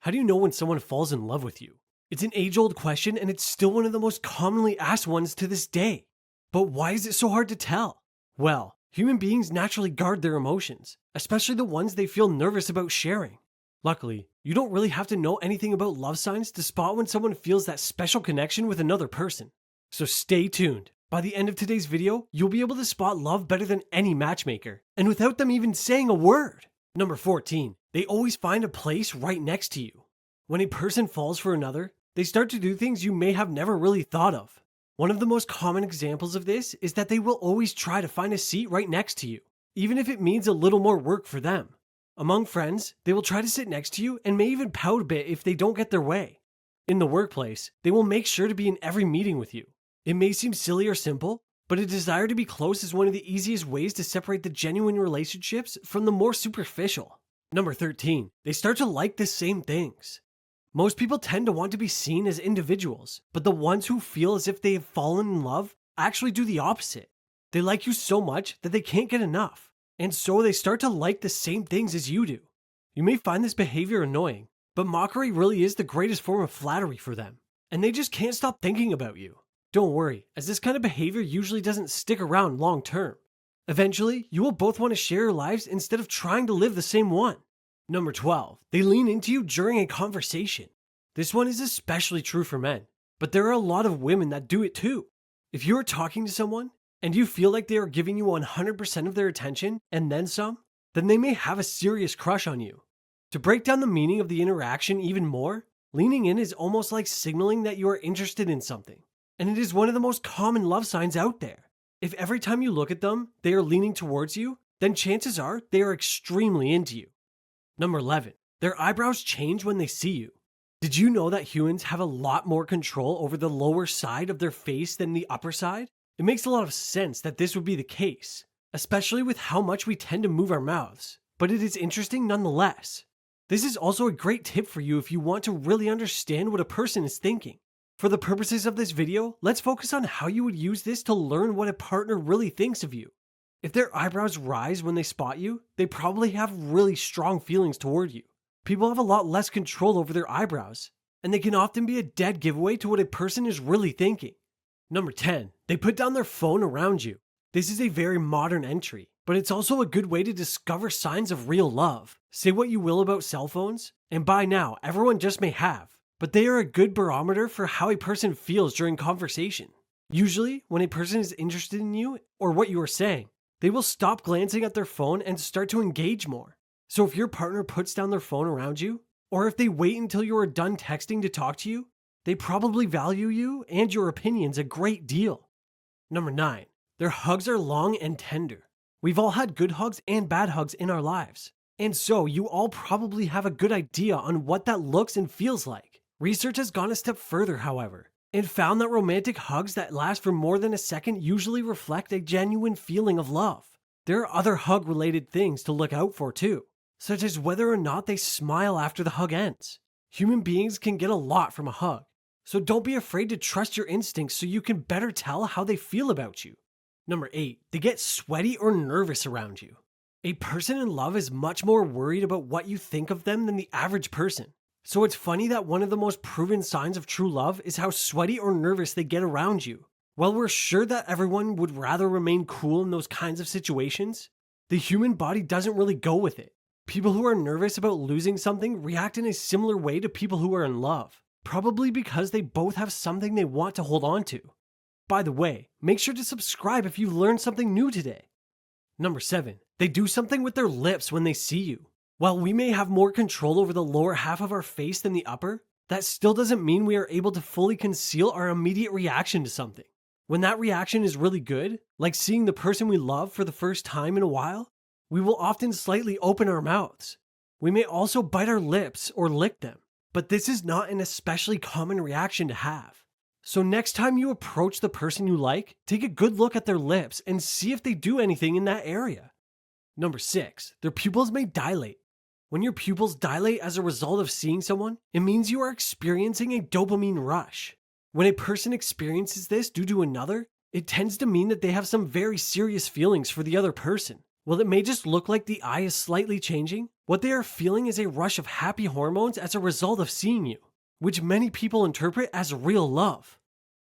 How do you know when someone falls in love with you? It's an age-old question and it's still one of the most commonly asked ones to this day. But why is it so hard to tell? Well, human beings naturally guard their emotions, especially the ones they feel nervous about sharing. Luckily, you don't really have to know anything about love signs to spot when someone feels that special connection with another person. So stay tuned. By the end of today's video, you'll be able to spot love better than any matchmaker, and without them even saying a word. Number 14. They always find a place right next to you. When a person falls for another, they start to do things you may have never really thought of. One of the most common examples of this is that they will always try to find a seat right next to you, even if it means a little more work for them. Among friends, they will try to sit next to you and may even pout a bit if they don't get their way. In the workplace, they will make sure to be in every meeting with you. It may seem silly or simple, but a desire to be close is one of the easiest ways to separate the genuine relationships from the more superficial. Number 13. They start to like the same things. Most people tend to want to be seen as individuals, but the ones who feel as if they have fallen in love actually do the opposite. They like you so much that they can't get enough, and so they start to like the same things as you do. You may find this behavior annoying, but mockery really is the greatest form of flattery for them, and they just can't stop thinking about you. Don't worry, as this kind of behavior usually doesn't stick around long term. Eventually, you will both want to share your lives instead of trying to live the same one. Number 12. They lean into you during a conversation. This one is especially true for men, but there are a lot of women that do it too. If you are talking to someone and you feel like they are giving you 100% of their attention and then some, then they may have a serious crush on you. To break down the meaning of the interaction even more, leaning in is almost like signaling that you are interested in something. And it is one of the most common love signs out there. If every time you look at them, they are leaning towards you, then chances are they are extremely into you. Number 11. Their eyebrows change when they see you. Did you know that humans have a lot more control over the lower side of their face than the upper side? It makes a lot of sense that this would be the case, especially with how much we tend to move our mouths, but it is interesting nonetheless. This is also a great tip for you if you want to really understand what a person is thinking. For the purposes of this video, let's focus on how you would use this to learn what a partner really thinks of you. If their eyebrows rise when they spot you, they probably have really strong feelings toward you. People have a lot less control over their eyebrows, and they can often be a dead giveaway to what a person is really thinking. Number 10. They put down their phone around you. This is a very modern entry, but it's also a good way to discover signs of real love. Say what you will about cell phones, and by now, everyone just may have, but they are a good barometer for how a person feels during conversation. Usually, when a person is interested in you or what you are saying, they will stop glancing at their phone and start to engage more. So if your partner puts down their phone around you, or if they wait until you are done texting to talk to you, they probably value you and your opinions a great deal. Number 9. Their hugs are long and tender. We've all had good hugs and bad hugs in our lives, and so you all probably have a good idea on what that looks and feels like. Research has gone a step further, however, and found that romantic hugs that last for more than a second usually reflect a genuine feeling of love. There are other hug-related things to look out for too, such as whether or not they smile after the hug ends. Human beings can get a lot from a hug, so don't be afraid to trust your instincts so you can better tell how they feel about you. Number 8. They get sweaty or nervous around you. A person in love is much more worried about what you think of them than the average person. So it's funny that one of the most proven signs of true love is how sweaty or nervous they get around you. While we're sure that everyone would rather remain cool in those kinds of situations, the human body doesn't really go with it. People who are nervous about losing something react in a similar way to people who are in love, probably because they both have something they want to hold on to. By the way, make sure to subscribe if you learned something new today. Number 7. They do something with their lips when they see you. While we may have more control over the lower half of our face than the upper, that still doesn't mean we are able to fully conceal our immediate reaction to something. When that reaction is really good, like seeing the person we love for the first time in a while, we will often slightly open our mouths. We may also bite our lips or lick them, but this is not an especially common reaction to have. So next time you approach the person you like, take a good look at their lips and see if they do anything in that area. Number 6. Their pupils may dilate. When your pupils dilate as a result of seeing someone, it means you are experiencing a dopamine rush. When a person experiences this due to another, it tends to mean that they have some very serious feelings for the other person. While it may just look like the eye is slightly changing, What they are feeling is a rush of happy hormones as a result of seeing you, which many people interpret as real love.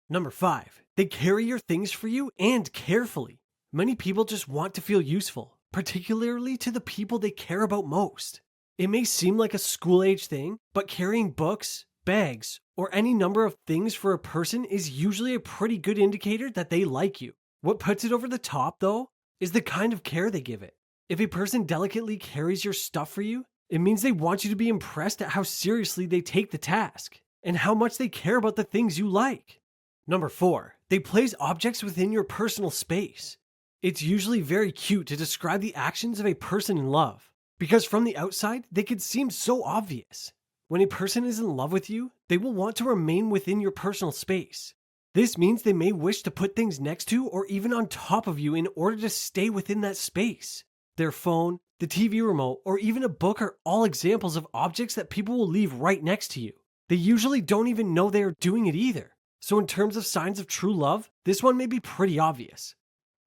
Number 5, they carry your things for you and carefully. Many people just want to feel useful, particularly to the people they care about most. It may seem like a school-age thing, but carrying books, bags, or any number of things for a person is usually a pretty good indicator that they like you. What puts it over the top, though, is the kind of care they give it. If a person delicately carries your stuff for you, it means they want you to be impressed at how seriously they take the task and how much they care about the things you like. Number 4, they place objects within your personal space. It's usually very cute to describe the actions of a person in love, because from the outside, they could seem so obvious. When a person is in love with you, they will want to remain within your personal space. This means they may wish to put things next to or even on top of you in order to stay within that space. Their phone, the TV remote, or even a book are all examples of objects that people will leave right next to you. They usually don't even know they are doing it either. So in terms of signs of true love, this one may be pretty obvious.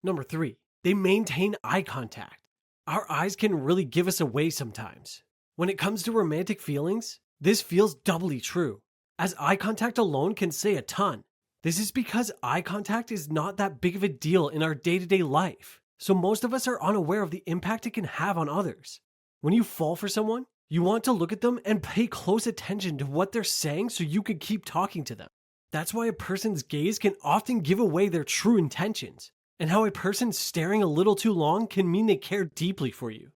Number 3, they maintain eye contact. Our eyes can really give us away sometimes. When it comes to romantic feelings, this feels doubly true, as eye contact alone can say a ton. This is because eye contact is not that big of a deal in our day-to-day life, so most of us are unaware of the impact it can have on others. When you fall for someone, you want to look at them and pay close attention to what they're saying so you can keep talking to them. That's why a person's gaze can often give away their true intentions, and how a person staring a little too long can mean they care deeply for you.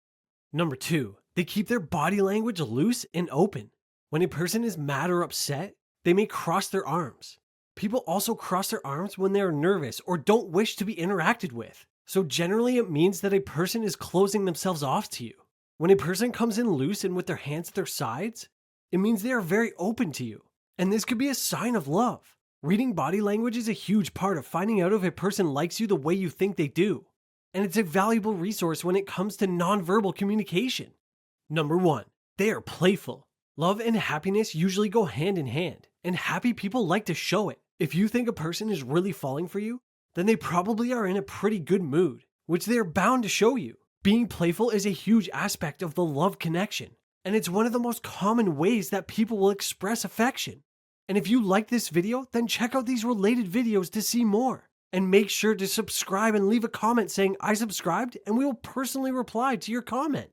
Number 2, they keep their body language loose and open. When a person is mad or upset, they may cross their arms. People also cross their arms when they are nervous or don't wish to be interacted with. So generally it means that a person is closing themselves off to you. When a person comes in loose and with their hands at their sides, it means they are very open to you. And this could be a sign of love. Reading body language is a huge part of finding out if a person likes you the way you think they do. And it's a valuable resource when it comes to nonverbal communication. Number 1, they are playful. Love and happiness usually go hand in hand, and happy people like to show it. If you think a person is really falling for you, then they probably are in a pretty good mood, which they are bound to show you. Being playful is a huge aspect of the love connection, and it's one of the most common ways that people will express affection. And if you like this video, then check out these related videos to see more. And make sure to subscribe and leave a comment saying I subscribed, and we will personally reply to your comment.